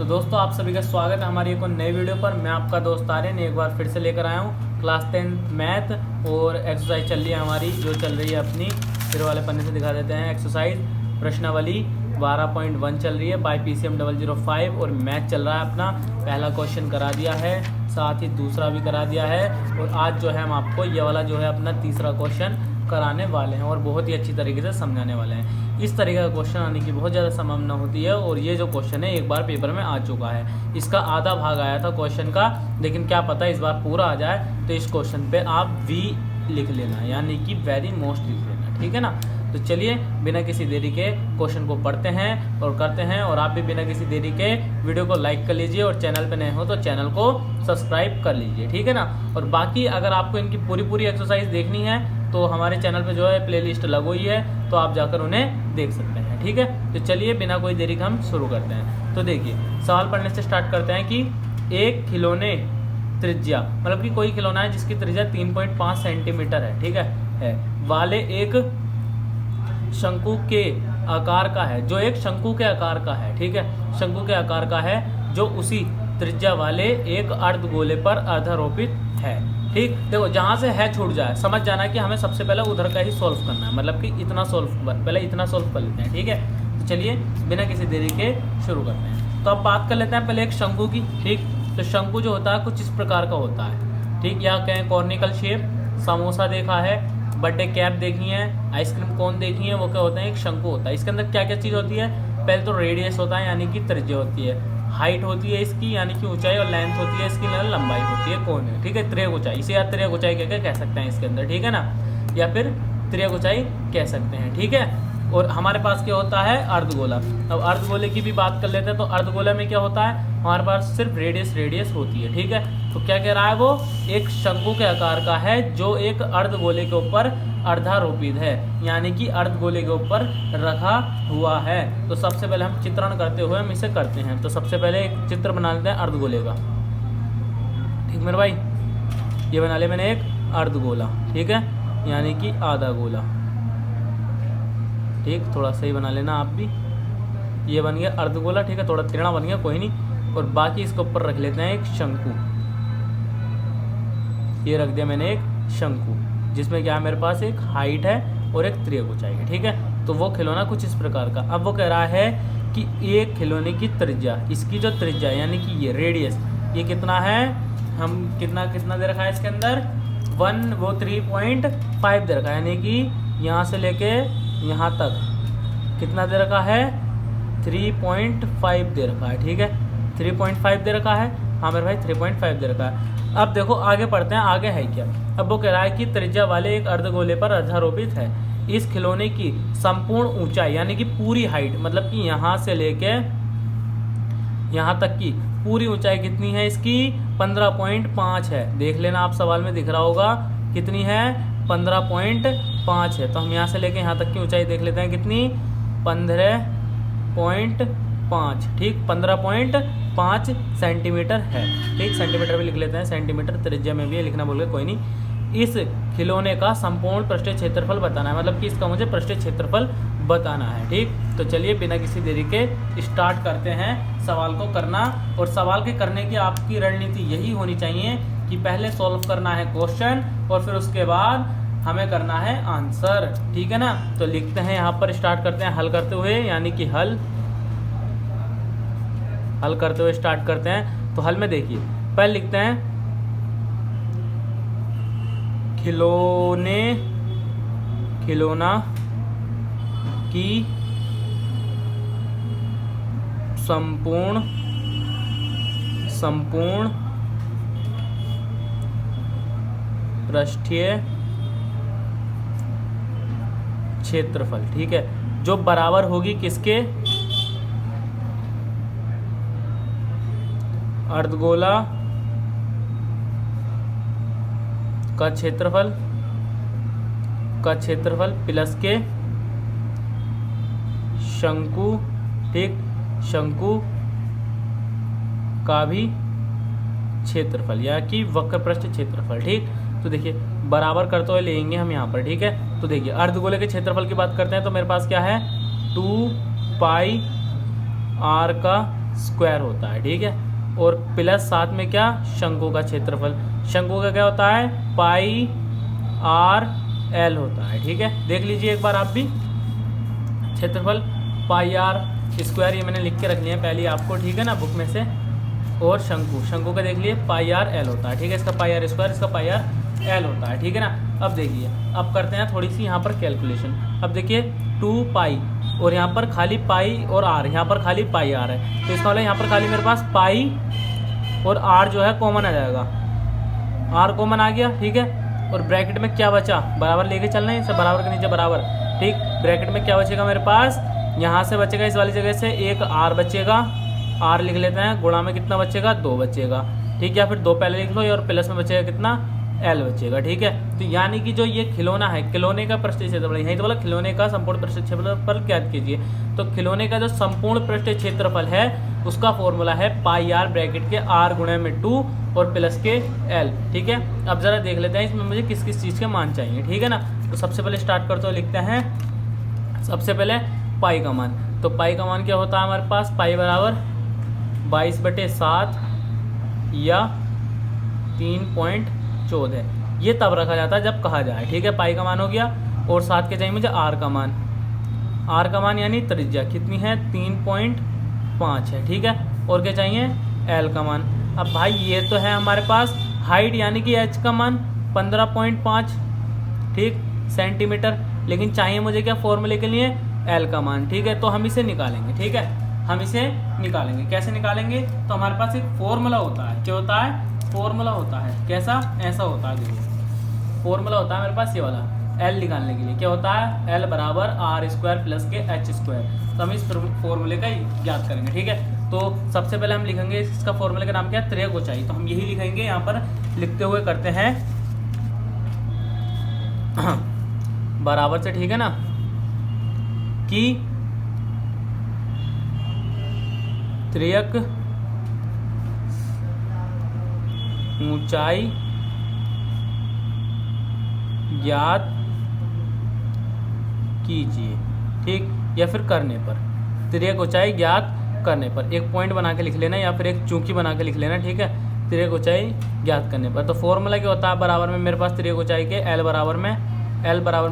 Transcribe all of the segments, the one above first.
तो दोस्तों आप सभी का स्वागत है हमारी एक और नई वीडियो पर। मैं आपका दोस्त आर्यन एक बार फिर से लेकर आया हूँ क्लास 10 मैथ और एक्सरसाइज चल रही है हमारी, जो चल रही है अपनी। फिर वाले पन्ने से दिखा देते हैं। एक्सरसाइज प्रश्नावली 12.1 चल रही है बाय PCM 005 और मैथ चल रहा है अपना। पहला क्वेश्चन करा दिया है, साथ ही दूसरा भी करा दिया है और आज जो है हम आपको ये वाला जो है अपना तीसरा क्वेश्चन कराने वाले हैं और बहुत ही अच्छी तरीके से समझाने वाले हैं। इस तरीके का क्वेश्चन आने की बहुत ज़्यादा संभावना होती है और ये जो क्वेश्चन है एक बार पेपर में आ चुका है। इसका आधा भाग आया था क्वेश्चन का, लेकिन क्या पता इस बार पूरा आ जाए। तो इस क्वेश्चन पे आप वी लिख लेना, यानी कि वेरी मोस्ट लिख लेना, ठीक है ना। तो चलिए बिना किसी देरी के क्वेश्चन को पढ़ते हैं और करते हैं। और आप भी बिना किसी देरी के वीडियो को लाइक कर लीजिए और चैनल पे नए हो तो चैनल को सब्सक्राइब कर लीजिए, ठीक है ना। और बाकी अगर आपको इनकी पूरी एक्सरसाइज देखनी है तो हमारे चैनल पे जो है प्लेलिस्ट लगी हुई है, तो आप जाकर उन्हें देख सकते हैं, ठीक है। तो चलिए बिना कोई देरी के हम शुरू करते हैं। तो देखिए सवाल पढ़ने से स्टार्ट करते हैं कि एक खिलौने त्रिज्या, मतलब कि कोई खिलौना है जिसकी त्रिज्या 3.5 सेंटीमीटर है, ठीक है, वाले एक शंकु के आकार का है, जो एक शंकु के आकार का है, ठीक है, शंकु के आकार का है, जो उसी त्रिज्या वाले एक अर्धगोले पर अर्धारोपित है, ठीक। देखो जहाँ से है छूट जाए, समझ जाना कि हमें सबसे पहले उधर का ही सॉल्व करना है, मतलब कि इतना सॉल्व पहले इतना सॉल्व कर लेते हैं, ठीक है। तो चलिए बिना किसी देरी के शुरू करते हैं। तो अब बात कर लेते हैं पहले एक शंकु की, ठीक। तो शंकु जो होता है कुछ इस प्रकार का होता है, ठीक। यहाँ कहें कॉर्निकल शेप, समोसा देखा है, बर्थडे कैप देखी है, आइसक्रीम कोन देखी है, वो क्या होता है, एक शंकु होता है। इसके अंदर क्या क्या चीज़ होती है, पहले तो रेडियस होता है यानी कि त्रिज्या होती है, हाइट होती है इसकी यानी कि ऊंचाई, और लेंथ होती है इसकी लंबाई होती है, कोण है, ठीक है। त्रियक ऊंचाई, इसे या त्रियक ऊंचाई कह सकते हैं इसके अंदर, ठीक है ना, या फिर त्रियक ऊंचाई कह सकते हैं, ठीक है। और हमारे पास क्या होता है, अर्धगोला। अब अर्धगोले की भी बात कर लेते हैं। तो अर्धगोले में क्या होता है, हमारे पास सिर्फ रेडियस होती है, ठीक है। तो क्या कह रहा है, वो एक शंकु के आकार का है जो एक अर्धगोले के ऊपर अर्धारोपित है, यानी कि अर्धगोले के ऊपर रखा हुआ है। तो सबसे पहले हम चित्रण करते हुए हम इसे करते हैं। तो सबसे पहले एक चित्र बना लेते हैं अर्धगोले का, ठीक मेरे भाई। ये बना ले मैंने एक अर्धगोला, ठीक है, यानी कि आधा गोला, ठीक। थोड़ा सही बना लेना आप भी। ये बन गया अर्धगोला, ठीक है, थोड़ा टेढ़ा बन गया, कोई नहीं। और बाकी इसके ऊपर रख लेते हैं एक शंकु। ये रख दिया मैंने एक शंकु, जिसमें क्या है, मेरे पास एक हाइट है और एक त्रियक ऊंचाई है, ठीक है। तो वो खिलौना कुछ इस प्रकार का। अब वो कह रहा है कि एक खिलौने की त्रिज्या, इसकी जो त्रिज्या यानी कि ये रेडियस, ये कितना है, हम कितना दे रखा है इसके अंदर, 3.5 दे रखा है, यानी कि यहाँ से लेके यहाँ तक कितना दे रखा है, 3.5 दे रखा है, ठीक है। 3.5 दे रखा है, हाँ मेरे भाई 3.5 दे रखा है। अब देखो आगे पढ़ते हैं, आगे है क्या। अब वो कह रहा है कि त्रिज्या वाले एक अर्धगोले पर अर्धारोपित है। इस खिलौने की संपूर्ण ऊंचाई यानी कि पूरी हाइट, मतलब कि यहाँ से लेके यहाँ तक की पूरी ऊंचाई कितनी है इसकी, 15.5 है। देख लेना आप, सवाल में दिख रहा होगा कितनी है, 15.5 है। तो हम यहाँ से लेके यहाँ तक की ऊंचाई देख लेते हैं कितनी, 15.5, ठीक, 15.5 सेंटीमीटर है, ठीक। सेंटीमीटर भी लिख लेते हैं, सेंटीमीटर त्रिज्या में भी है, लिखना बोल के कोई नहीं। इस खिलौने का संपूर्ण पृष्ठीय क्षेत्रफल बताना है, मतलब कि इसका मुझे पृष्ठीय क्षेत्रफल बताना है, ठीक। तो चलिए बिना किसी देरी के स्टार्ट करते हैं सवाल को करना। और सवाल के करने की आपकी रणनीति यही होनी चाहिए कि पहले सॉल्व करना है क्वेश्चन और फिर उसके बाद हमें करना है आंसर, ठीक है ना। तो लिखते हैं यहाँ पर, स्टार्ट करते हैं हल करते हुए, यानी कि हल करते हुए स्टार्ट करते हैं। तो हल में देखिए पहले लिखते हैं खिलौना की संपूर्ण पृष्ठीय क्षेत्रफल, ठीक है, जो बराबर होगी किसके, अर्धगोला का क्षेत्रफल प्लस के शंकु, ठीक, शंकु का भी क्षेत्रफल या कि वक्रपृष्ठ क्षेत्रफल, ठीक। तो देखिए बराबर करते हुए लेंगे हम यहाँ पर, ठीक है। तो देखिए अर्धगोले के क्षेत्रफल की बात करते हैं, तो मेरे पास क्या है, 2 पाई r का स्क्वायर होता है, ठीक है। और प्लस साथ में क्या, शंकु का क्षेत्रफल, शंकु का क्या होता है, पाई आर एल होता है, ठीक है। देख लीजिए एक बार आप भी, क्षेत्रफल पाई आर स्क्वायर, ये मैंने लिख के रख लिया है पहले आपको, ठीक है ना, बुक में से। और शंकु का देख लिए पाई आर एल होता है, ठीक है। इसका पाई आर स्क्वायर, इसका पाई आर एल होता है, ठीक है ना। अब देखिए, अब करते हैं थोड़ी सी यहाँ पर कैलकुलेशन। अब देखिए 2 पाई और यहाँ पर खाली पाई और आर, यहाँ पर खाली पाई आर है, तो इसका मतलब यहाँ पर खाली मेरे पास पाई और आर जो है कॉमन आ जाएगा, आर कॉमन आ गया, ठीक है। और ब्रैकेट में क्या बचा, बराबर लेके चलना है इसे, बराबर के नीचे बराबर, ठीक। ब्रैकेट में क्या बचेगा मेरे पास, यहाँ से बचेगा इस वाली जगह से एक आर बचेगा, आर लिख लेते हैं, गुणा में कितना बचेगा, 2 बचेगा, ठीक है। या फिर 2 पहले लिख लो, और प्लस में बचेगा कितना, एल बचेगा, ठीक है। तो यानी कि जो ये खिलौना है, खिलौने का पृष्ठीय क्षेत्रफल, यही तो बोला खिलौने का संपूर्ण पृष्ठीय क्षेत्रफल ज्ञात कीजिए। तो खिलौने का जो संपूर्ण पृष्ठीय क्षेत्रफल है उसका फॉर्मूला है पाई आर ब्रैकेट के आर गुणे में 2 और प्लस के एल, ठीक है। अब जरा देख लेते हैं इसमें मुझे किस किस चीज़ के मान चाहिए, ठीक है ना। तो सबसे पहले स्टार्ट करते हुए लिखते हैं सबसे पहले पाई का मान। तो पाई का मान क्या होता है हमारे पास, पाई बराबर 22/7 या 3.14, ये तब रखा जाता है जब कहा जाए, ठीक है। पाई का मान हो गया, और साथ के चाहिए मुझे आर का मान, आर का मान यानी त्रिज्या कितनी है, 3.5 है, ठीक है। और क्या चाहिए, एल का मान। अब भाई ये तो है हमारे पास हाइट यानी कि एच का मान 15.5, ठीक, सेंटीमीटर, लेकिन चाहिए मुझे क्या, फॉर्मूले के लिए एल का मान, ठीक है। तो हम इसे निकालेंगे, ठीक है, हम इसे निकालेंगे। कैसे निकालेंगे, तो हमारे पास एक फॉर्मूला होता है, क्या होता है, फॉर्मूला होता है, कैसा, ऐसा होता है, देखो फॉर्मूला होता है मेरे पास ये वाला, एल निकालने के लिए क्या होता है, एल बराबर आर स्क्वायर प्लस के एच स्क्वायर। तो हम इस फॉर्मूले का ज्ञात करेंगे, ठीक है। तो सबसे पहले हम लिखेंगे इसका फॉर्मूले का नाम क्या है, त्रियक ऊंचाई, तो हम यही लिखेंगे यहाँ पर, लिखते हुए करते हैं बराबर से, ठीक है ना, कि त्रियक ऊंचाई ज्ञात कीजिए, ठीक, या फिर करने पर, त्रियक ऊंचाई ज्ञात करने पर एक पॉइंट बना के लिख लेना या फिर एक चूंकि बना के लिख लेना, ठीक है, त्रियक ऊंचाई ज्ञात करने पर। तो फॉर्मूला क्या होता है, बराबर में मेरे पास त्रियक ऊंचाई के एल बराबर में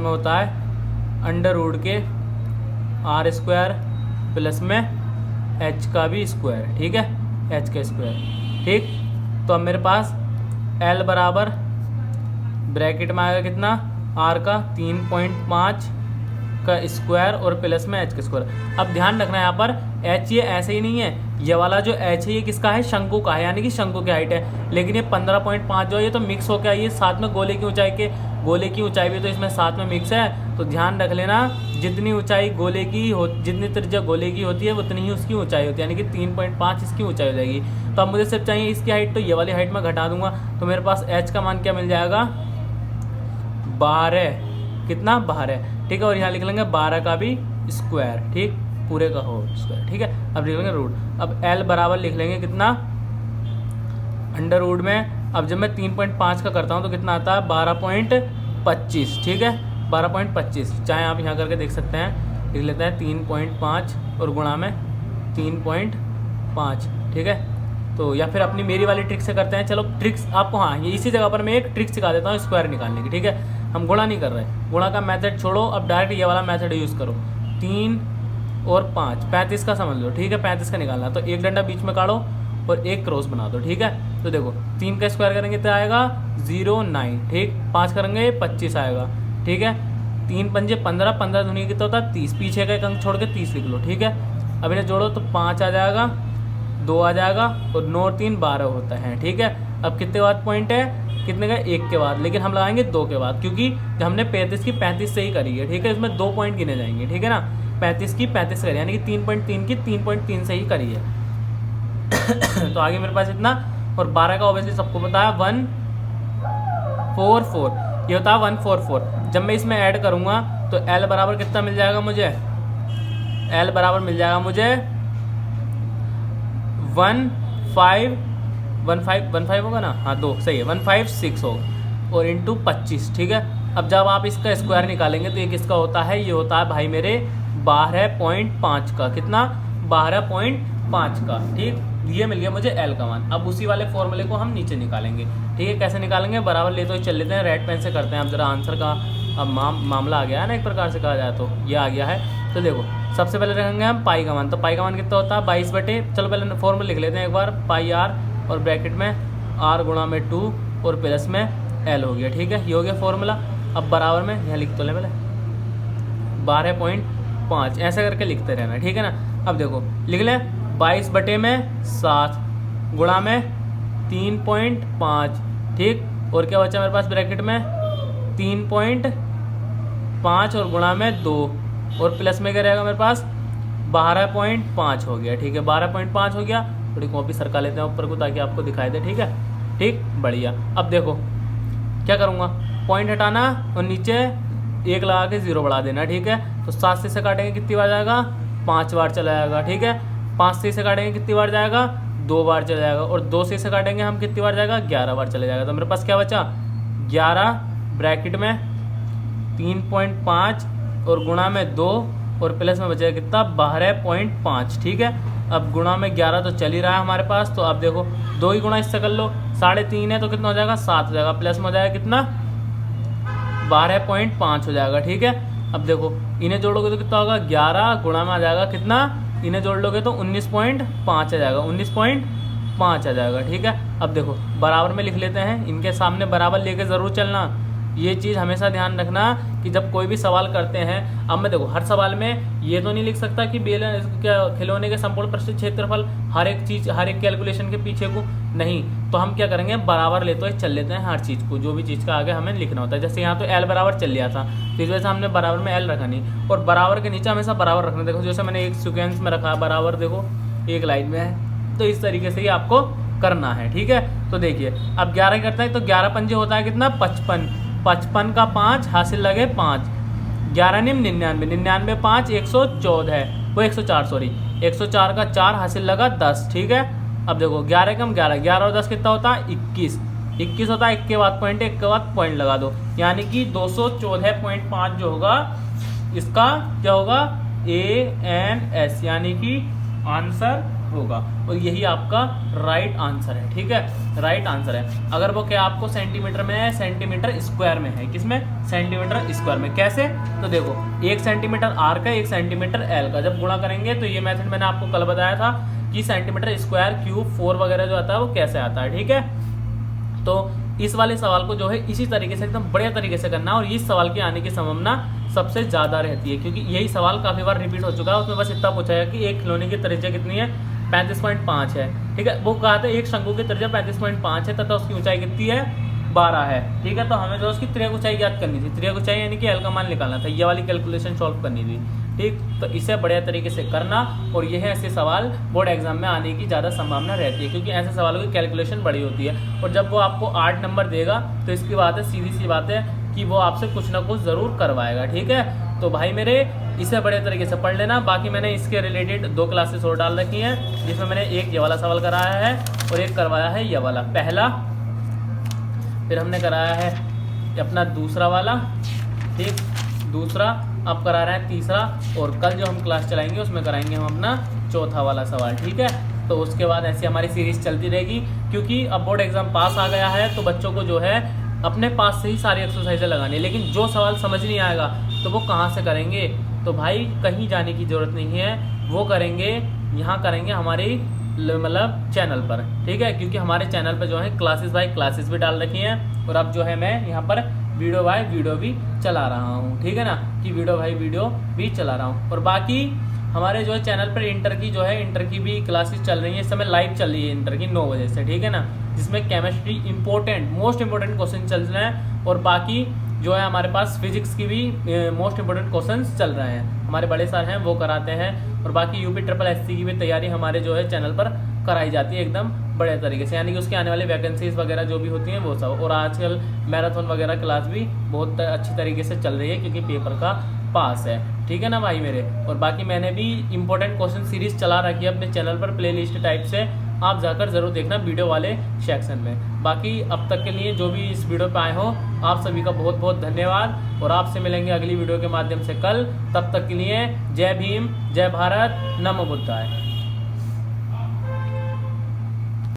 होता है अंडर रूट के आर स्क्वायर प्लस में एच का भी स्क्वायर, ठीक है, एच का स्क्वायर, ठीक। तो अब मेरे पास एल बराबर ब्रैकेट में आएगा कितना, आर का 3.5 का स्क्वायर और प्लस में एच का स्क्वायर। अब ध्यान रखना यहाँ पर एच ये ऐसे ही नहीं है, ये वाला जो एच है ये किसका है, शंकु का है, यानी कि शंकु की हाइट है। लेकिन ये 15.5 जो है ये तो मिक्स होकर आई है साथ में गोले की ऊंचाई के, गोले की ऊंचाई भी तो इसमें साथ में मिक्स है। तो ध्यान रख लेना, जितनी ऊंचाई गोले की हो, जितनी त्रिज्या गोले की होती है उतनी ही उसकी ऊंचाई होती है, यानी कि 3.5 इसकी ऊंचाई हो जाएगी। तो अब मुझे सिर्फ चाहिए इसकी हाइट, तो ये वाली हाइट में घटा दूंगा, तो मेरे पास एच का मान क्या मिल जाएगा, 12, कितना, 12, ठीक है। और यहाँ लिख लेंगे 12 का भी स्क्वायर, ठीक, पूरे का हो स्क्वायर, ठीक है। अब लिख लेंगे रूट, अब एल बराबर लिख लेंगे कितना, अंडर रूट में, अब जब मैं 3.5 का करता हूँ तो कितना आता है, 12.25, ठीक है, 12.25, चाहे आप यहाँ करके देख सकते हैं, लिख लेते हैं 3.5 और गुणा में 3.5, ठीक है। तो या फिर अपनी मेरी वाली ट्रिक से करते हैं, चलो ट्रिक्स आपको, हाँ ये इसी जगह पर मैं एक ट्रिक सिखा देता हूँ स्क्वायर निकालने की, ठीक है। हम गुणा नहीं कर रहे, गुणा का मेथड छोड़ो, अब डायरेक्ट ये वाला मेथड यूज़ करो, 3 और 5, 35 का समझ लो, ठीक है, 35 का निकालना, तो एक डंडा बीच में काढ़ो और एक क्रॉस बना दो, ठीक है। तो देखो 3 का स्क्वायर करेंगे तो आएगा 09, ठीक, 5 करेंगे 25 आएगा, ठीक है, 3 पंजे 15, 15 दूनी कितना होता है 30, पीछे का एक अंक छोड़ के 30 लिख लो, ठीक है। अब इन्हें जोड़ो तो 5 आ जाएगा, 2 आ जाएगा, और 9 और 3 12 होता है, ठीक है। अब कितने बाद पॉइंट है, कितने का, 1 के बाद, लेकिन हम लगाएंगे 2 के बाद, क्योंकि जब हमने 35 की 35 से ही करी है, ठीक है, इसमें 2 पॉइंट गिने जाएंगे, ठीक है ना, 35 की 35 करी, यानी कि 3.3 की 3.3 से ही करी है। तो आगे मेरे पास इतना, और 12 का ऑब्वियसली सबको पता है 144, ये होता है 144। जब मैं इसमें ऐड करूँगा तो एल बराबर कितना मिल जाएगा मुझे, एल बराबर मिल जाएगा मुझे 15 होगा ना, हाँ 2 सही है, 156 होगा, और इंटू 25, ठीक है। अब जब आप इसका स्क्वायर निकालेंगे तो ये किसका होता है, ये होता है भाई मेरे 12.5 का, कितना, 12.5 5 का, ठीक। ये मिल गया मुझे L का मान। अब उसी वाले फॉर्मूले को हम नीचे निकालेंगे, ठीक है। कैसे निकालेंगे, बराबर ले तो चल लेते हैं, रेड पेन से करते हैं। अब जरा आंसर का अब मामला आ गया है ना, एक प्रकार से कहा जाए तो ये आ गया है। तो देखो सबसे पहले रखेंगे हम पाई का मान। तो पाई का मान कितना होता है 22 बटे, चलो पहले फॉर्मूला लिख लेते हैं एक बार, पाई आर और ब्रैकेट में r गुणा में 2 और प्लस में L हो गया, ठीक है। ये हो गया फॉर्मूला। अब बराबर में यहाँ लिख तो लें पहले 12.5 ऐसा करके लिखते रहना, ठीक है ना। अब देखो लिख ले 22 बटे में 7 गुणा में 3.5, ठीक। और क्या बचा मेरे पास ब्रैकेट में 3.5 और गुणा में 2 और प्लस में क्या रहेगा मेरे पास 12.5 हो गया, ठीक है। 12.5 हो गया। थोड़ी कॉपी सरका लेते हैं ऊपर को ताकि आपको दिखाई दे, ठीक है, ठीक, बढ़िया। अब देखो क्या करूँगा, पॉइंट हटाना और नीचे 1 लगा के 0 बढ़ा देना, ठीक है। तो 7 से इसे काटेंगे कितनी बार जाएगा, 5 बार चला जाएगा, ठीक है। 5 से इसे काटेंगे कितनी बार जाएगा, 2 बार चला जाएगा। और 2 से इसे काटेंगे हम कितनी बार जाएगा, 11 बार चले जाएगा। तो मेरे पास क्या बचा 11 ब्रैकेट में 3.5 और गुणा में 2 और प्लस में बचेगा कितना 12.5, ठीक है। अब गुणा में 11 तो चल ही रहा है हमारे पास। तो अब देखो 2 ही गुणा इससे कर लो, 3.5 है तो कितना हो जाएगा 7 हो जाएगा, प्लस में हो जाएगा कितना 12.5 हो जाएगा, ठीक है। अब देखो इन्हें जोड़ोगे तो कितना होगा 11 गुणा में आ जाएगा कितना, इन्हें जोड़ लोगे तो 19.5 आ जाएगा, 19.5 आ जाएगा, ठीक है। अब देखो बराबर में लिख लेते हैं, इनके सामने बराबर लेके ज़रूर चलना। ये चीज़ हमेशा ध्यान रखना कि जब कोई भी सवाल करते हैं, अब मैं देखो हर सवाल में ये तो नहीं लिख सकता कि खिलौने के संपूर्ण पृष्ठ क्षेत्रफल हर एक चीज़ हर एक कैलकुलेशन के पीछे को नहीं। तो हम क्या करेंगे बराबर लेते हुए चल लेते हैं हर चीज़ को, जो भी चीज़ का आगे हमें लिखना होता है। जैसे यहाँ तो L बराबर चल लिया था, तो इस वजह से हमने बराबर में L रखा नहीं, और बराबर के नीचे हमेशा बराबर रखना। देखो जैसे मैंने एक सीक्वेंस में रखा है बराबर, देखो एक लाइन में है, तो इस तरीके से ही आपको करना है, ठीक है। तो देखिए अब 11 करते हैं तो 11 पंजे होता है कितना 55, 55 का 5 हासिल लगे 5, 11 निम 99, 99 5 114 है, वो 104 सॉरी 104 का 4 हासिल लगा 10, ठीक है। अब देखो 11 कम 11, 11 और 10 कितना होता है 21, 21 होता है, एक के बाद पॉइंट, एक के बाद पॉइंट लगा दो, यानी कि 214.5 जो होगा इसका क्या होगा ANS, यानी कि आंसर होगा। और यही आपका राइट आंसर है, ठीक है, राइट आंसर है। अगर वो क्या आपको सेंटीमीटर में है, सेंटीमीटर स्क्वायर में है, किसमें सेंटीमीटर स्क्वायर में। कैसे, तो देखो 1 सेंटीमीटर R का 1 सेंटीमीटर L का जब गुणा करेंगे तो ये मेथड मैंने आपको कल बताया था कि सेंटीमीटर स्क्वायर क्यूब 4 वगैरह जो आता है वो कैसे आता है, ठीक है। तो इस वाले सवाल को जो है इसी तरीके से एकदम बढ़िया तरीके से करना, और इस सवाल के आने की संभावना सबसे ज़्यादा रहती है, क्योंकि यही सवाल काफ़ी बार रिपीट हो चुका है। उसमें बस इतना पूछा है कि एक खिलौने की त्रिज्या कितनी है, 35.5 है, ठीक है। वो कहा था एक शंकु की त्रिज्या 35.5 है तथा उसकी ऊंचाई कितनी है 12 है, ठीक है। तो हमें जो उसकी त्रिज्या ऊंचाई याद करनी थी, त्रिज्या ऊंचाई यानी कि L का मान निकालना था, ये वाली कैलकुलेशन सॉल्व करनी थी, ठीक। तो इसे बढ़िया तरीके से करना, और यह ऐसे सवाल बोर्ड एग्जाम में आने की ज़्यादा संभावना रहती है, क्योंकि ऐसे सवालों की कैलकुलेशन बड़ी होती है। और जब वो आपको 8 नंबर देगा तो इसकी बात है, सीधी सी बात है कि वो आपसे कुछ ना कुछ ज़रूर करवाएगा, ठीक है। तो भाई मेरे इसे बड़े तरीके से पढ़ लेना। बाकी मैंने इसके रिलेटेड 2 क्लासेस और डाल रखी हैं, जिसमें मैंने एक ये वाला सवाल कराया है और एक करवाया है ये वाला पहला, फिर हमने कराया है अपना दूसरा वाला, ठीक, दूसरा अब करा रहे हैं तीसरा, और कल जो हम क्लास चलाएंगे उसमें कराएंगे हम अपना चौथा वाला सवाल, ठीक है। तो उसके बाद ऐसी हमारी सीरीज चलती रहेगी, क्योंकि अब बोर्ड एग्जाम पास आ गया है तो बच्चों को जो है अपने पास से ही सारी एक्सरसाइजें लगानी है। लेकिन जो सवाल समझ नहीं आएगा तो वो कहाँ से करेंगे, तो भाई कहीं जाने की ज़रूरत नहीं है, वो करेंगे यहाँ करेंगे हमारी मतलब चैनल पर, ठीक है। क्योंकि हमारे चैनल पर जो है क्लासेस बाय क्लासेस भी डाल रखी हैं, और अब जो है मैं यहाँ पर वीडियो बाय वीडियो भी चला रहा हूँ, ठीक है ना, कि वीडियो बाय वीडियो भी चला रहा हूँ। और बाकी हमारे जो है चैनल पर इंटर की भी क्लासेस चल रही है, इस समय लाइव चल रही है इंटर की 9 बजे से, ठीक है ना, जिसमें केमिस्ट्री मोस्ट इंपॉर्टेंट क्वेश्चन चल रहे हैं, और बाकी जो है हमारे पास फिजिक्स की भी मोस्ट इंपॉर्टेंट क्वेश्चंस चल रहे हैं, हमारे बड़े सर हैं वो कराते हैं। और बाकी यूपी SSC की भी तैयारी हमारे जो है चैनल पर कराई जाती है एकदम बड़े तरीके से, यानी कि उसके आने वाली वैकेंसीज वगैरह जो भी होती हैं वो सब। और आजकल मैराथन वगैरह क्लास भी बहुत अच्छी तरीके से चल रही है, क्योंकि पेपर का पास है, ठीक है ना भाई मेरे। और बाकी मैंने भी इंपॉर्टेंट क्वेश्चन सीरीज चला रखी है अपने चैनल पर प्लेलिस्ट टाइप से, आप जाकर ज़रूर देखना वीडियो वाले सेक्शन में। बाकी अब तक के लिए जो भी इस वीडियो पे आए हो आप सभी का बहुत बहुत धन्यवाद, और आपसे मिलेंगे अगली वीडियो के माध्यम से कल। तब तक के लिए जय भीम, जय भारत, नमो बुद्धाय।